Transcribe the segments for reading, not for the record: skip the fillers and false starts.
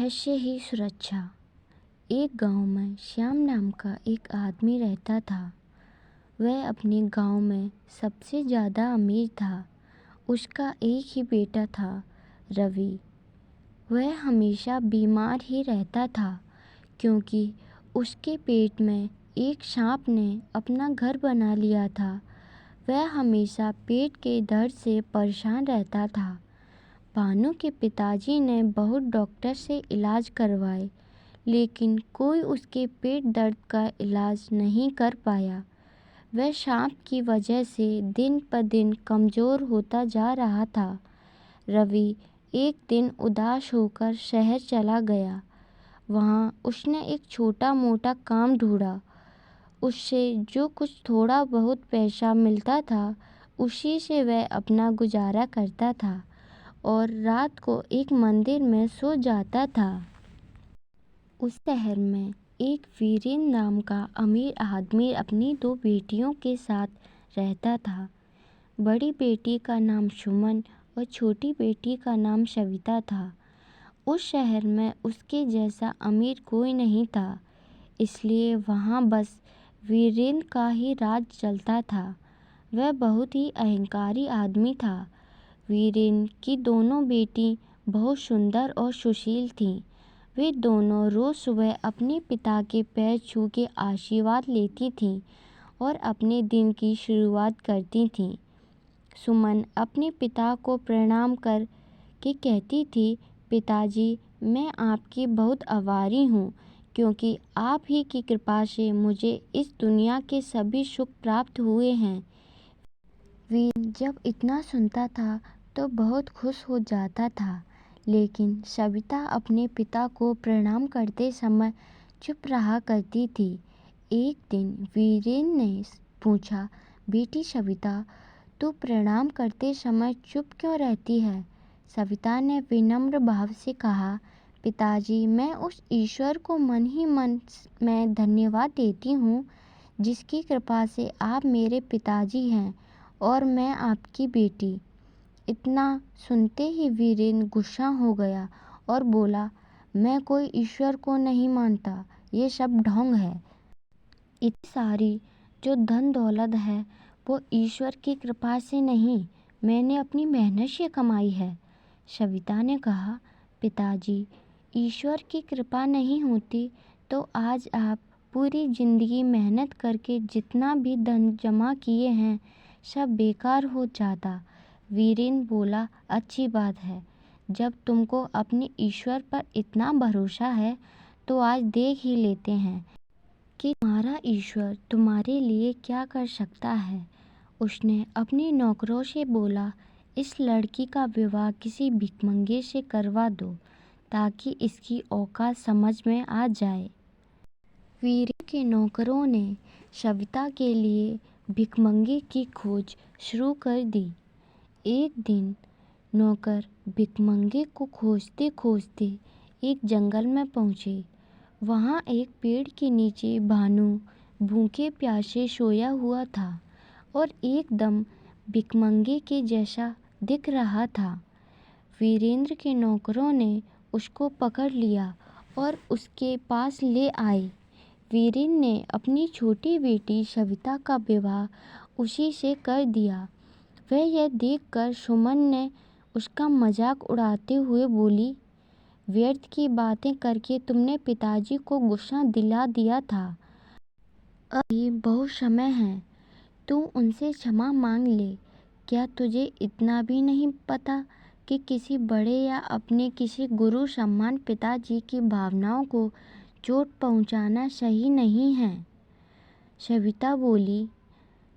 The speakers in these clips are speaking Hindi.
रहस्य ही सुरक्षा। एक गांव में श्याम नाम का एक आदमी रहता था। वह अपने गांव में सबसे ज़्यादा अमीर था। उसका एक ही बेटा था, रवि। वह हमेशा बीमार ही रहता था क्योंकि उसके पेट में एक सांप ने अपना घर बना लिया था। वह हमेशा पेट के दर्द से परेशान रहता था। भानु के पिताजी ने बहुत डॉक्टर से इलाज करवाए, लेकिन कोई उसके पेट दर्द का इलाज नहीं कर पाया। वह सांप की वजह से दिन पर दिन कमज़ोर होता जा रहा था। रवि एक दिन उदास होकर शहर चला गया। वहाँ उसने एक छोटा मोटा काम ढूंढा। उससे जो कुछ थोड़ा बहुत पैसा मिलता था, उसी से वह अपना गुजारा करता था और रात को एक मंदिर में सो जाता था। उस शहर में एक वीरेन नाम का अमीर आदमी अपनी 2 बेटियों के साथ रहता था। बड़ी बेटी का नाम सुमन और छोटी बेटी का नाम सविता था। उस शहर में उसके जैसा अमीर कोई नहीं था, इसलिए वहाँ बस वीरेन का ही राज चलता था। वह बहुत ही अहंकारी आदमी था। वीरेन की दोनों बेटी बहुत सुंदर और सुशील थीं। वे दोनों रोज़ सुबह अपने पिता के पैर छू के आशीर्वाद लेती थीं और अपने दिन की शुरुआत करती थीं। सुमन अपने पिता को प्रणाम कर के कहती थी, पिताजी, मैं आपकी बहुत आभारी हूँ क्योंकि आप ही की कृपा से मुझे इस दुनिया के सभी सुख प्राप्त हुए हैं। वीर जब इतना सुनता था तो बहुत खुश हो जाता था, लेकिन सविता अपने पिता को प्रणाम करते समय चुप रहा करती थी। एक दिन वीरेन ने पूछा, बेटी सविता, तू प्रणाम करते समय चुप क्यों रहती है? सविता ने विनम्र भाव से कहा, पिताजी, मैं उस ईश्वर को मन ही मन में धन्यवाद देती हूँ जिसकी कृपा से आप मेरे पिताजी हैं और मैं आपकी बेटी। इतना सुनते ही वीरेन गुस्सा हो गया और बोला, मैं कोई ईश्वर को नहीं मानता, ये सब ढोंग है। इतनी सारी जो धन दौलत है वो ईश्वर की कृपा से नहीं, मैंने अपनी मेहनत से कमाई है। सविता ने कहा, पिताजी, ईश्वर की कृपा नहीं होती तो आज आप पूरी जिंदगी मेहनत करके जितना भी धन जमा किए हैं सब बेकार हो जाता। वीरेन बोला, अच्छी बात है, जब तुमको अपने ईश्वर पर इतना भरोसा है तो आज देख ही लेते हैं कि तुम्हारा ईश्वर तुम्हारे लिए क्या कर सकता है। उसने अपने नौकरों से बोला, इस लड़की का विवाह किसी भिखमंगे से करवा दो ताकि इसकी औकात समझ में आ जाए। वीरेन के नौकरों ने सविता के लिए भिखमंगे की खोज शुरू कर दी। एक दिन नौकर भिखमंगे को खोजते खोजते एक जंगल में पहुँचे। वहाँ एक पेड़ के नीचे भानु भूखे प्यासे सोया हुआ था और एकदम भिखमंगे के जैसा दिख रहा था। वीरेंद्र के नौकरों ने उसको पकड़ लिया और उसके पास ले आए। वीरेन ने अपनी छोटी बेटी सविता का विवाह उसी से कर दिया। वह यह देखकर सुमन ने उसका मजाक उड़ाते हुए बोली, व्यर्थ की बातें करके तुमने पिताजी को गुस्सा दिला दिया था। अभी बहुत समय है, तू उनसे क्षमा मांग ले। क्या तुझे इतना भी नहीं पता कि किसी बड़े या अपने किसी गुरु सम्मान पिताजी की भावनाओं को चोट पहुंचाना सही नहीं है? सविता बोली,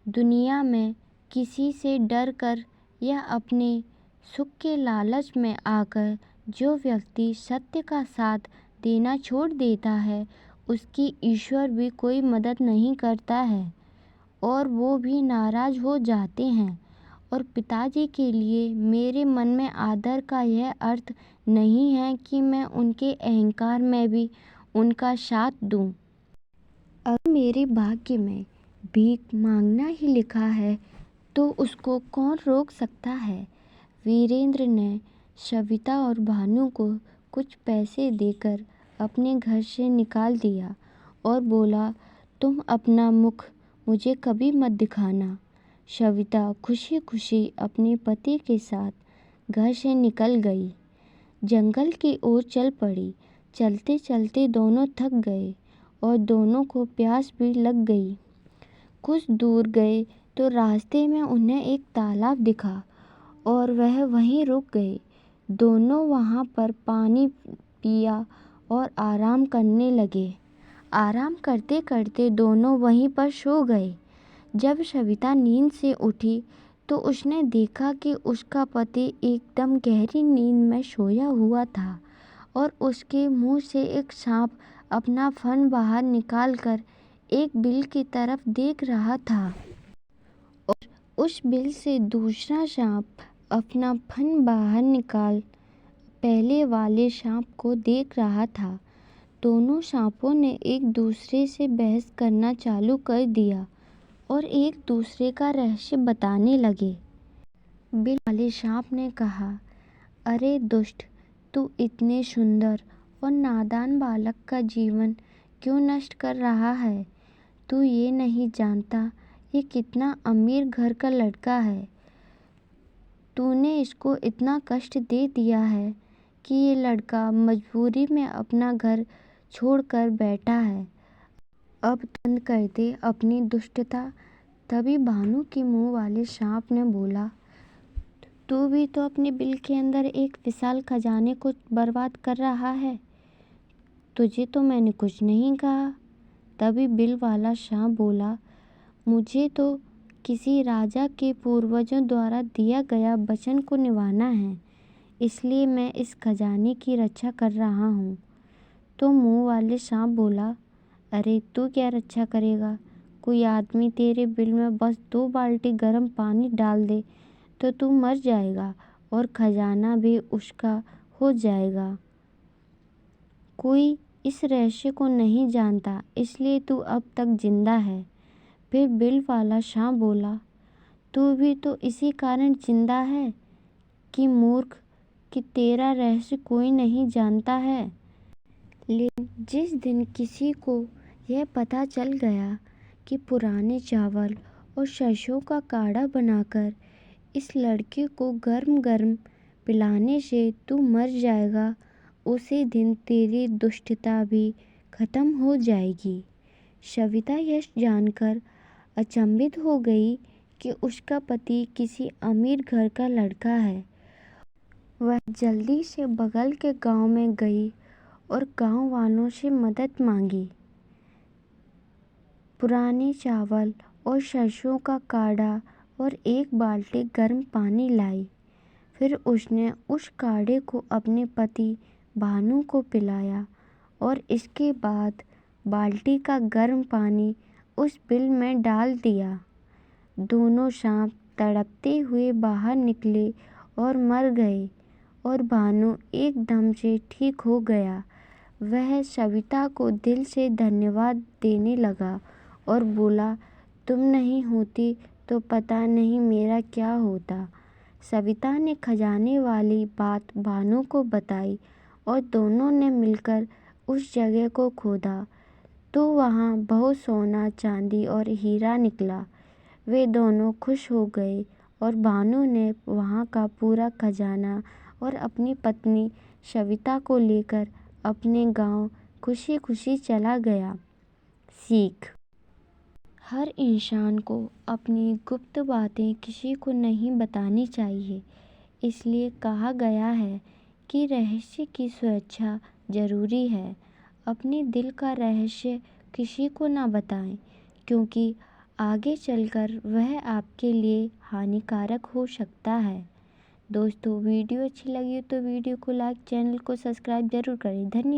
दुनिया में किसी से डर कर या अपने सुख के लालच में आकर जो व्यक्ति सत्य का साथ देना छोड़ देता है, उसकी ईश्वर भी कोई मदद नहीं करता है और वो भी नाराज़ हो जाते हैं। और पिताजी के लिए मेरे मन में आदर का यह अर्थ नहीं है कि मैं उनके अहंकार में भी उनका साथ दूं। अगर मेरे भाग्य में भीख मांगना ही लिखा है तो उसको कौन रोक सकता है? वीरेंद्र ने सविता और भानु को कुछ पैसे देकर अपने घर से निकाल दिया और बोला, तुम अपना मुख मुझे कभी मत दिखाना। सविता खुशी खुशी अपने पति के साथ घर से निकल गई, जंगल की ओर चल पड़ी। चलते चलते दोनों थक गए और दोनों को प्यास भी लग गई। कुछ दूर गए तो रास्ते में उन्हें एक तालाब दिखा और वह वहीं रुक गए। दोनों वहां पर पानी पिया और आराम करने लगे। आराम करते करते दोनों वहीं पर सो गए। जब सविता नींद से उठी तो उसने देखा कि उसका पति एकदम गहरी नींद में सोया हुआ था और उसके मुंह से एक सांप अपना फन बाहर निकालकर एक बिल की तरफ देख रहा था और उस बिल से दूसरा सांप अपना फन बाहर निकाल पहले वाले सांप को देख रहा था। दोनों सांपों ने एक दूसरे से बहस करना चालू कर दिया और एक दूसरे का रहस्य बताने लगे। बिल वाले सांप ने कहा, अरे दुष्ट, तू इतने सुंदर और नादान बालक का जीवन क्यों नष्ट कर रहा है? तू ये नहीं जानता ये कितना अमीर घर का लड़का है। तूने इसको इतना कष्ट दे दिया है कि ये लड़का मजबूरी में अपना घर छोड़कर बैठा है। अब बंद कर दे अपनी दुष्टता। तभी भानु के मुंह वाले सांप ने बोला, तू भी तो अपने बिल के अंदर एक विशाल खजाने को बर्बाद कर रहा है। तुझे तो मैंने कुछ नहीं कहा। तभी बिल वाला सांप बोला, मुझे तो किसी राजा के पूर्वजों द्वारा दिया गया वचन को निभाना है, इसलिए मैं इस खजाने की रक्षा कर रहा हूँ। तो मुंह वाले सांप बोला, अरे तू क्या रक्षा करेगा? कोई आदमी तेरे बिल में बस 2 बाल्टी गर्म पानी डाल दे तो तू मर जाएगा और खजाना भी उसका हो जाएगा। कोई इस रहस्य को नहीं जानता, इसलिए तू अब तक जिंदा है। फिर बिल वाला सांप बोला, तू भी तो इसी कारण जिंदा है कि मूर्ख, कि तेरा रहस्य कोई नहीं जानता है। लेकिन जिस दिन किसी को यह पता चल गया कि पुराने चावल और सरसों का काढ़ा बनाकर इस लड़के को गर्म गर्म पिलाने से तू मर जाएगा, उसी दिन तेरी दुष्टता भी खत्म हो जाएगी। सविता यह जानकर अचंभित हो गई कि उसका पति किसी अमीर घर का लड़का है। वह जल्दी से बगल के गांव में गई और गांव वालों से मदद मांगी। पुराने चावल और सरसों का काढ़ा और 1 बाल्टी गर्म पानी लाई। फिर उसने उस काढ़े को अपने पति भानु को पिलाया और इसके बाद बाल्टी का गर्म पानी उस बिल में डाल दिया। दोनों सांप तड़पते हुए बाहर निकले और मर गए और भानु एकदम से ठीक हो गया। वह सविता को दिल से धन्यवाद देने लगा और बोला, तुम नहीं होती तो पता नहीं मेरा क्या होता। सविता ने खजाने वाली बात भानु को बताई और दोनों ने मिलकर उस जगह को खोदा तो वहाँ बहुत सोना, चांदी और हीरा निकला। वे दोनों खुश हो गए और भानु ने वहाँ का पूरा खजाना और अपनी पत्नी सविता को लेकर अपने गांव खुशी खुशी चला गया। सीख: हर इंसान को अपनी गुप्त बातें किसी को नहीं बतानी चाहिए। इसलिए कहा गया है कि रहस्य की सुरक्षा जरूरी है। अपने दिल का रहस्य किसी को ना बताएं, क्योंकि आगे चलकर वह आपके लिए हानिकारक हो सकता है। दोस्तों, वीडियो अच्छी लगी तो वीडियो को लाइक, चैनल को सब्सक्राइब जरूर करें। धन्यवाद।